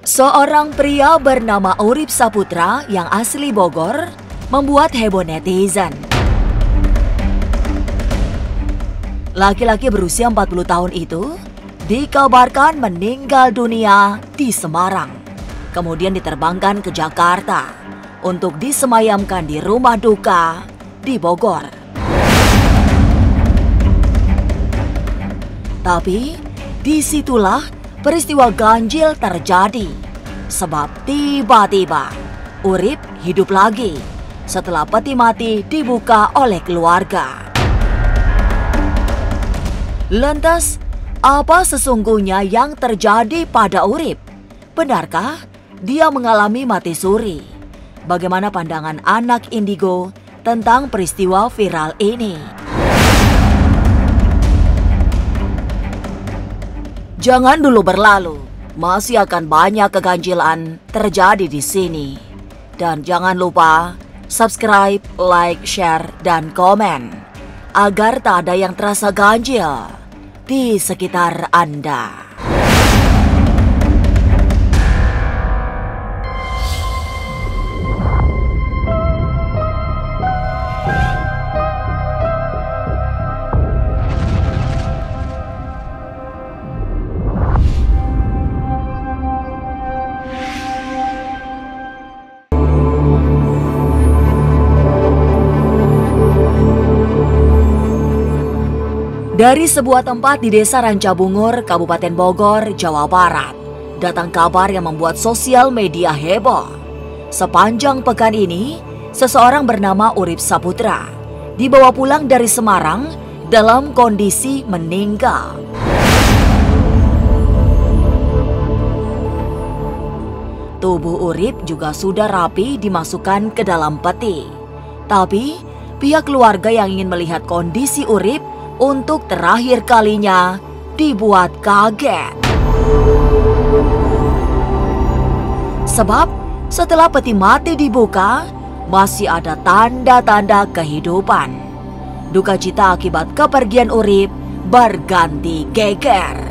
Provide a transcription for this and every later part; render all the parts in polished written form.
Seorang pria bernama Urip Saputra yang asli Bogor membuat heboh netizen. Laki-laki berusia 40 tahun itu dikabarkan meninggal dunia di Semarang, kemudian diterbangkan ke Jakarta untuk disemayamkan di rumah duka di Bogor. Tapi disitulah peristiwa ganjil terjadi, sebab tiba-tiba Urip hidup lagi setelah peti mati dibuka oleh keluarga. Lantas, apa sesungguhnya yang terjadi pada Urip? Benarkah dia mengalami mati suri? Bagaimana pandangan anak indigo tentang peristiwa viral ini? Jangan dulu berlalu, masih akan banyak keganjilan terjadi di sini. Dan jangan lupa subscribe, like, share, dan komen agar tak ada yang terasa ganjil di sekitar Anda. Dari sebuah tempat di Desa Rancabungur, Kabupaten Bogor, Jawa Barat, datang kabar yang membuat sosial media heboh. Sepanjang pekan ini, seseorang bernama Urip Saputra dibawa pulang dari Semarang dalam kondisi meninggal. Tubuh Urip juga sudah rapi dimasukkan ke dalam peti. Tapi, pihak keluarga yang ingin melihat kondisi Urip untuk terakhir kalinya dibuat kaget. Sebab setelah peti mati dibuka, masih ada tanda-tanda kehidupan. Duka cita akibat kepergian Urip berganti geger.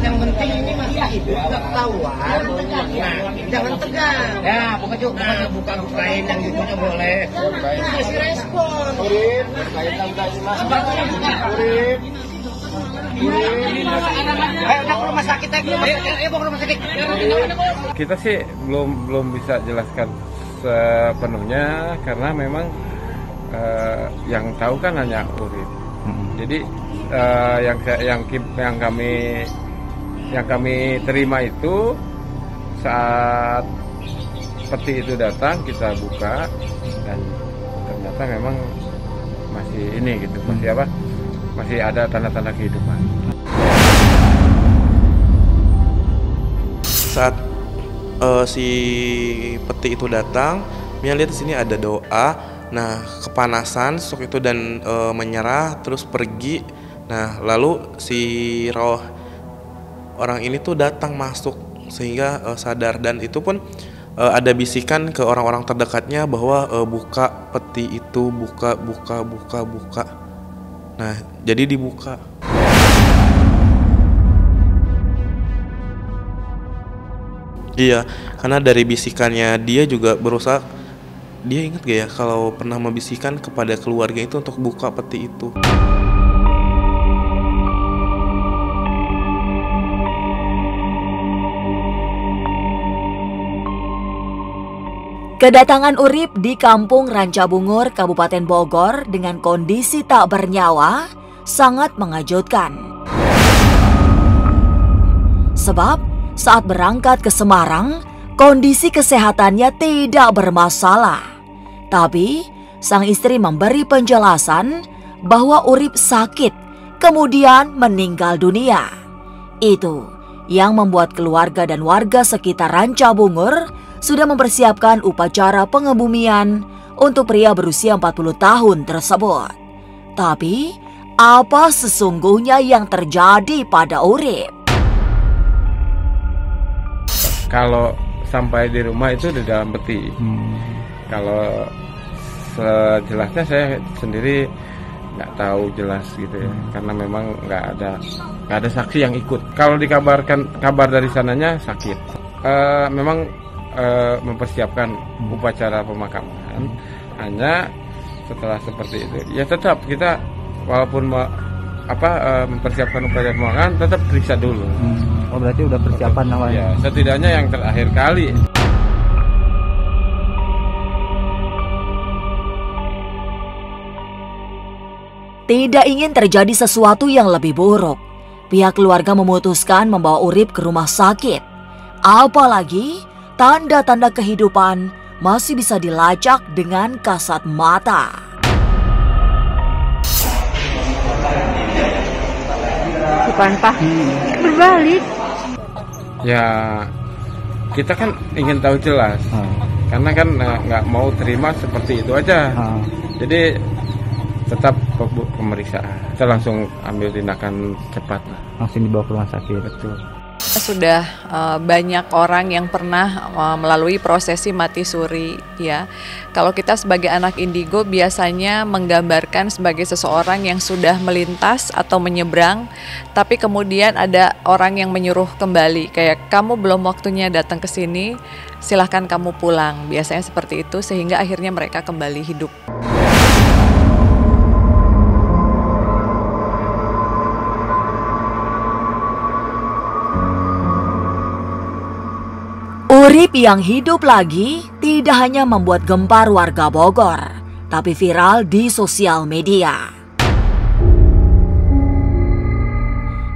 Yang penting ini masih hidup, nggak ketahuan. Nah, jangan tegang. Ya, buka-bukain yang hidupnya boleh. Kasih respon. Urip, sepatunya buka. Urip. Ayo ke rumah sakit aja. Ayo ke rumah sakit. Kita sih belum bisa jelaskan sepenuhnya karena memang yang tahu kan hanya Urip. Jadi yang kami terima itu saat peti itu datang kita buka dan ternyata memang masih ini gitu, masih ada tanda-tanda kehidupan. Saat si peti itu datang, Mia lihat di sini ada doa. Nah, kepanasan sosok itu dan menyerah terus pergi. Nah, lalu si roh orang ini tuh datang masuk sehingga sadar, dan itu pun ada bisikan ke orang-orang terdekatnya bahwa buka peti itu, buka. Nah, jadi dibuka. Iya, karena dari bisikannya dia juga berusaha. Dia ingat gak ya kalau pernah membisikkan kepada keluarga itu untuk buka peti itu. Kedatangan Urip di Kampung Rancabungur, Kabupaten Bogor dengan kondisi tak bernyawa sangat mengejutkan. Sebab saat berangkat ke Semarang, kondisi kesehatannya tidak bermasalah. Tapi sang istri memberi penjelasan bahwa Urip sakit, kemudian meninggal dunia. Itu yang membuat keluarga dan warga sekitar Rancabungur sudah mempersiapkan upacara pengebumian untuk pria berusia 40 tahun tersebut. Tapi, apa sesungguhnya yang terjadi pada Urip? Kalau sampai di rumah itu di dalam peti. Kalau sejelasnya saya sendiri nggak tahu jelas gitu ya, karena memang nggak ada saksi yang ikut. Kalau dikabarkan kabar dari sananya sakit, memang mempersiapkan upacara pemakaman. Hanya setelah seperti itu ya tetap kita walaupun mempersiapkan upacara pemakaman tetap periksa dulu. Oh berarti udah persiapan awalnya? Ya setidaknya yang terakhir kali. Tidak ingin terjadi sesuatu yang lebih buruk, pihak keluarga memutuskan membawa Urip ke rumah sakit. Apalagi tanda-tanda kehidupan masih bisa dilacak dengan kasat mata. Bukan Pak, berbalik. Ya kita kan ingin tahu jelas, karena kan nggak mau terima seperti itu aja. Jadi tetap pemeriksaan. Kita langsung ambil tindakan cepat. Langsung dibawa ke rumah sakit. Betul. Sudah banyak orang yang pernah melalui prosesi mati suri ya. Kalau kita sebagai anak indigo biasanya menggambarkan sebagai seseorang yang sudah melintas atau menyeberang, tapi kemudian ada orang yang menyuruh kembali, kayak kamu belum waktunya datang ke sini, silahkan kamu pulang. Biasanya seperti itu sehingga akhirnya mereka kembali hidup. Urip yang hidup lagi tidak hanya membuat gempar warga Bogor, tapi viral di sosial media.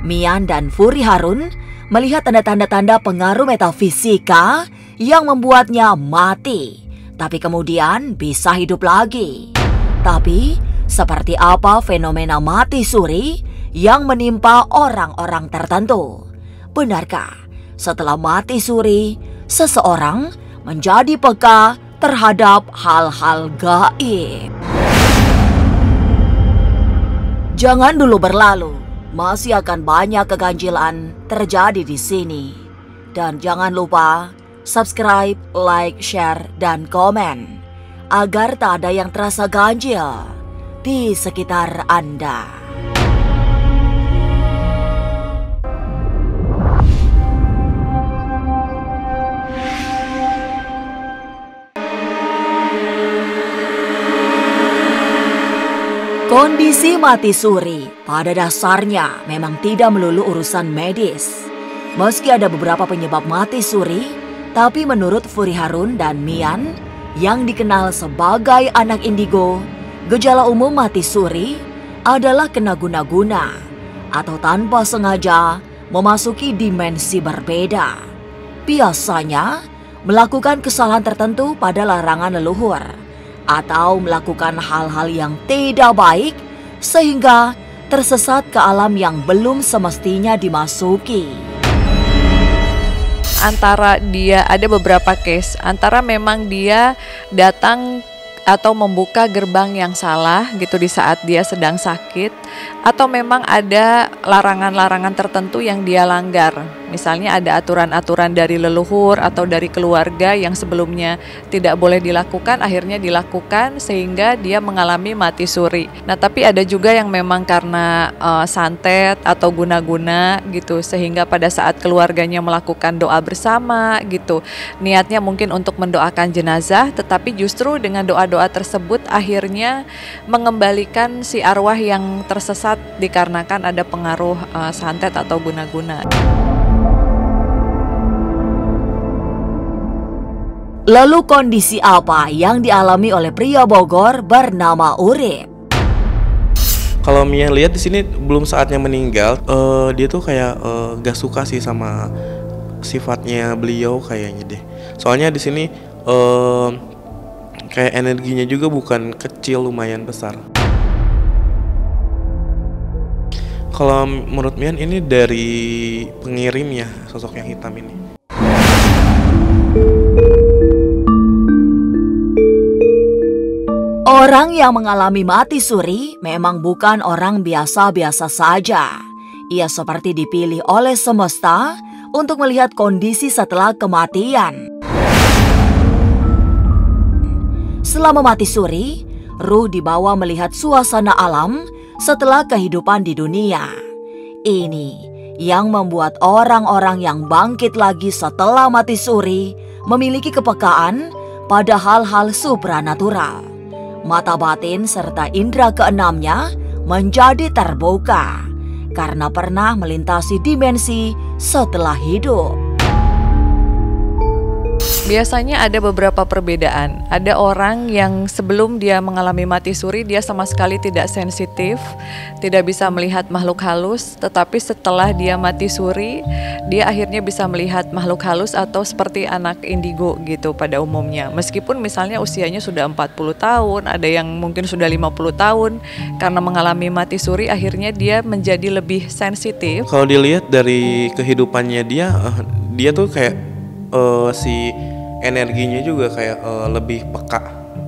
Mian dan Furi Harun melihat tanda-tanda pengaruh metafisika yang membuatnya mati, tapi kemudian bisa hidup lagi. Tapi, seperti apa fenomena mati suri yang menimpa orang-orang tertentu? Benarkah setelah mati suri, seseorang menjadi peka terhadap hal-hal gaib? Jangan dulu berlalu, masih akan banyak keganjilan terjadi di sini. Dan jangan lupa subscribe, like, share, dan komen agar tak ada yang terasa ganjil di sekitar Anda. Kondisi mati suri pada dasarnya memang tidak melulu urusan medis. Meski ada beberapa penyebab mati suri, tapi menurut Furi Harun dan Mian yang dikenal sebagai anak indigo, gejala umum mati suri adalah kena guna-guna atau tanpa sengaja memasuki dimensi berbeda. Biasanya melakukan kesalahan tertentu pada larangan leluhur, atau melakukan hal-hal yang tidak baik sehingga tersesat ke alam yang belum semestinya dimasuki. Antara dia ada beberapa case, antara memang dia datang atau membuka gerbang yang salah gitu di saat dia sedang sakit, atau memang ada larangan-larangan tertentu yang dia langgar. Misalnya ada aturan-aturan dari leluhur atau dari keluarga yang sebelumnya tidak boleh dilakukan, akhirnya dilakukan sehingga dia mengalami mati suri. Nah tapi ada juga yang memang karena santet atau guna-guna gitu, sehingga pada saat keluarganya melakukan doa bersama gitu, niatnya mungkin untuk mendoakan jenazah, tetapi justru dengan doa-doa tersebut akhirnya mengembalikan si arwah yang tersesat dikarenakan ada pengaruh santet atau guna-guna. Lalu kondisi apa yang dialami oleh pria Bogor bernama Urip? Kalau Mia lihat di sini belum saatnya meninggal, dia tuh kayak gak suka sih sama sifatnya beliau kayaknya deh. Soalnya di sini kayak energinya juga bukan kecil, lumayan besar. Kalau menurut Mian ini dari pengirimnya, sosok yang hitam ini. Orang yang mengalami mati suri memang bukan orang biasa-biasa saja. Ia seperti dipilih oleh semesta untuk melihat kondisi setelah kematian. Selama mati suri, ruh dibawa melihat suasana alam setelah kehidupan di dunia. Ini yang membuat orang-orang yang bangkit lagi setelah mati suri memiliki kepekaan pada hal-hal supranatural. Mata batin serta indera keenamnya menjadi terbuka karena pernah melintasi dimensi setelah hidup. Biasanya ada beberapa perbedaan. Ada orang yang sebelum dia mengalami mati suri, dia sama sekali tidak sensitif, tidak bisa melihat makhluk halus. Tetapi setelah dia mati suri, dia akhirnya bisa melihat makhluk halus atau seperti anak indigo gitu pada umumnya. Meskipun misalnya usianya sudah 40 tahun, ada yang mungkin sudah 50 tahun. Karena mengalami mati suri, akhirnya dia menjadi lebih sensitif. Kalau dilihat dari kehidupannya dia tuh kayak si energinya juga kayak lebih peka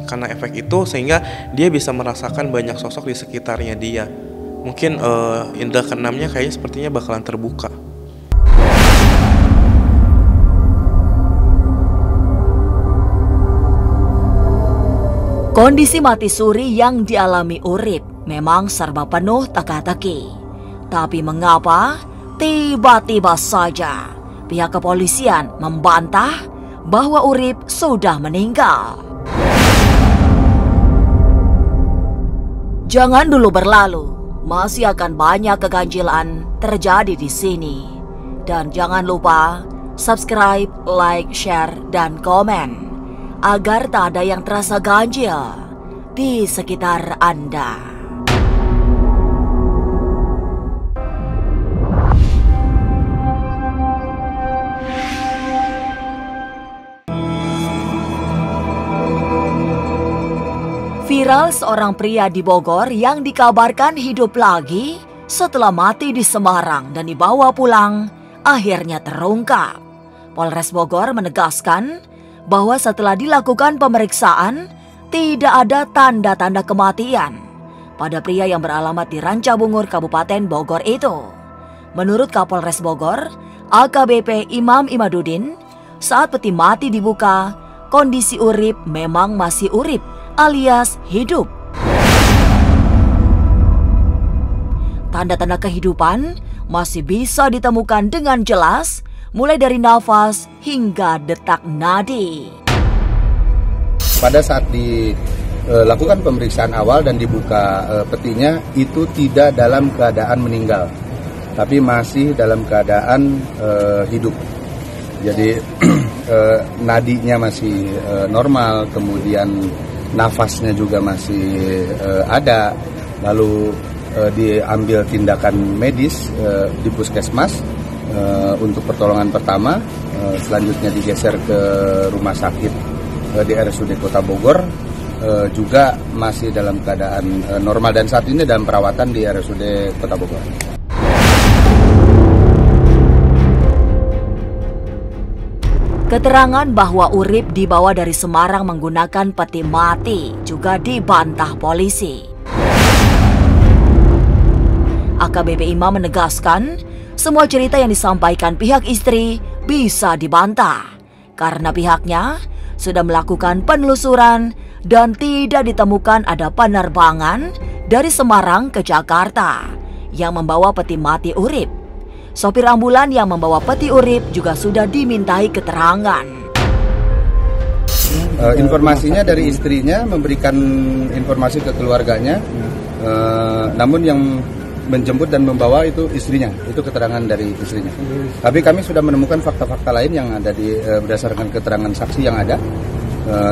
karena efek itu, sehingga dia bisa merasakan banyak sosok di sekitarnya dia. Mungkin indera keenamnya kayaknya sepertinya bakalan terbuka. Kondisi mati suri yang dialami Urip memang serba penuh teka-teki. Tapi mengapa tiba-tiba saja pihak kepolisian membantah bahwa Urip sudah meninggal? Jangan dulu berlalu, masih akan banyak keganjilan terjadi di sini. Dan jangan lupa subscribe, like, share, dan komen agar tak ada yang terasa ganjil di sekitar Anda. Viral seorang pria di Bogor yang dikabarkan hidup lagi setelah mati di Semarang dan dibawa pulang akhirnya terungkap. Polres Bogor menegaskan bahwa setelah dilakukan pemeriksaan tidak ada tanda-tanda kematian pada pria yang beralamat di Rancabungur, Kabupaten Bogor itu. Menurut Kapolres Bogor, AKBP Imam Imaduddin, saat peti mati dibuka, kondisi Urip memang masih urip alias hidup. Tanda-tanda kehidupan masih bisa ditemukan dengan jelas, mulai dari nafas hingga detak nadi. Pada saat dilakukan pemeriksaan awal dan dibuka petinya, itu tidak dalam keadaan meninggal, tapi masih dalam keadaan hidup. Jadi nadinya masih normal, kemudian nafasnya juga masih ada, lalu diambil tindakan medis di puskesmas untuk pertolongan pertama, selanjutnya digeser ke rumah sakit di RSUD Kota Bogor, juga masih dalam keadaan normal dan saat ini dalam perawatan di RSUD Kota Bogor. Keterangan bahwa Urip dibawa dari Semarang menggunakan peti mati juga dibantah polisi. AKBP Imam menegaskan semua cerita yang disampaikan pihak istri bisa dibantah karena pihaknya sudah melakukan penelusuran dan tidak ditemukan ada penerbangan dari Semarang ke Jakarta yang membawa peti mati Urip. Sopir ambulan yang membawa peti Urip juga sudah dimintai keterangan. Informasinya dari istrinya, memberikan informasi ke keluarganya, namun yang menjemput dan membawa itu istrinya, itu keterangan dari istrinya. Tapi kami sudah menemukan fakta-fakta lain yang ada berdasarkan keterangan saksi yang ada,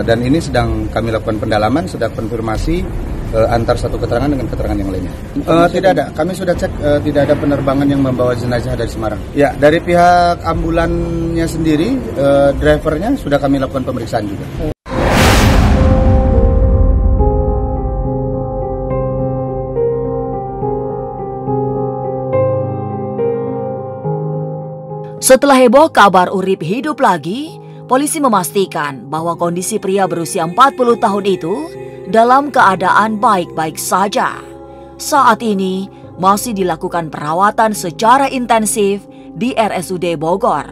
dan ini sedang kami lakukan pendalaman, sedang konfirmasi antar satu keterangan dengan keterangan yang lainnya. Tidak ada, kami sudah cek, tidak ada penerbangan yang membawa jenazah dari Semarang. Ya, dari pihak ambulannya sendiri, drivernya sudah kami lakukan pemeriksaan juga. Setelah heboh kabar Urip hidup lagi, polisi memastikan bahwa kondisi pria berusia 40 tahun itu dalam keadaan baik-baik saja. Saat ini masih dilakukan perawatan secara intensif di RSUD Bogor.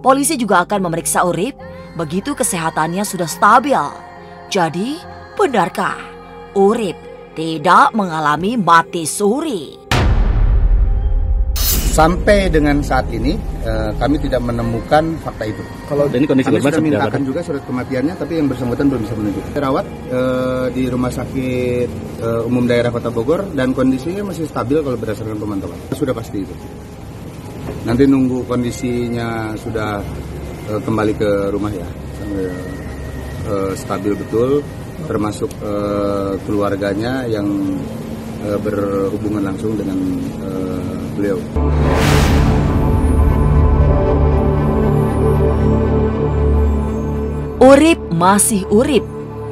Polisi juga akan memeriksa Urip begitu kesehatannya sudah stabil. Jadi, benarkah Urip tidak mengalami mati suri. Sampai dengan saat ini kami tidak menemukan fakta itu. Kalau ini kondisi kami korban sudah seperti apa? mintakan juga surat kematiannya, tapi yang bersangkutan belum bisa menunjuk. Dirawat di Rumah Sakit Umum Daerah Kota Bogor dan kondisinya masih stabil kalau berdasarkan pemantauan. Sudah pasti itu. Nanti nunggu kondisinya sudah kembali ke rumah ya, sambil stabil betul, termasuk keluarganya yang berhubungan langsung dengan beliau. Urip,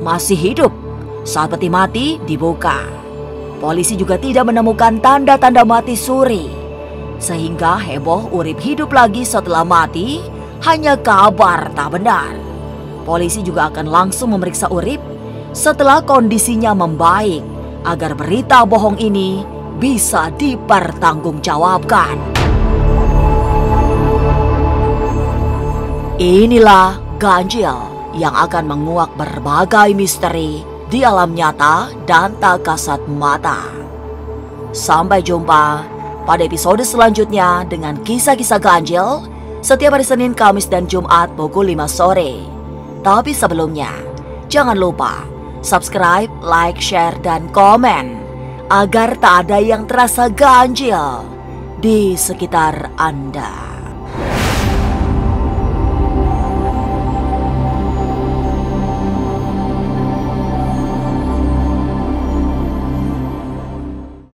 masih hidup. Saat peti mati dibuka, polisi juga tidak menemukan tanda-tanda mati suri. Sehingga heboh Urip hidup lagi setelah mati hanya kabar tak benar. Polisi juga akan langsung memeriksa Urip setelah kondisinya membaik agar berita bohong ini bisa dipertanggungjawabkan. Inilah ganjil yang akan menguak berbagai misteri di alam nyata dan tak kasat mata. Sampai jumpa pada episode selanjutnya dengan kisah-kisah ganjil setiap hari Senin, Kamis, dan Jumat pukul 5 sore. Tapi sebelumnya, jangan lupa subscribe, like, share, dan komen agar tak ada yang terasa ganjil di sekitar Anda.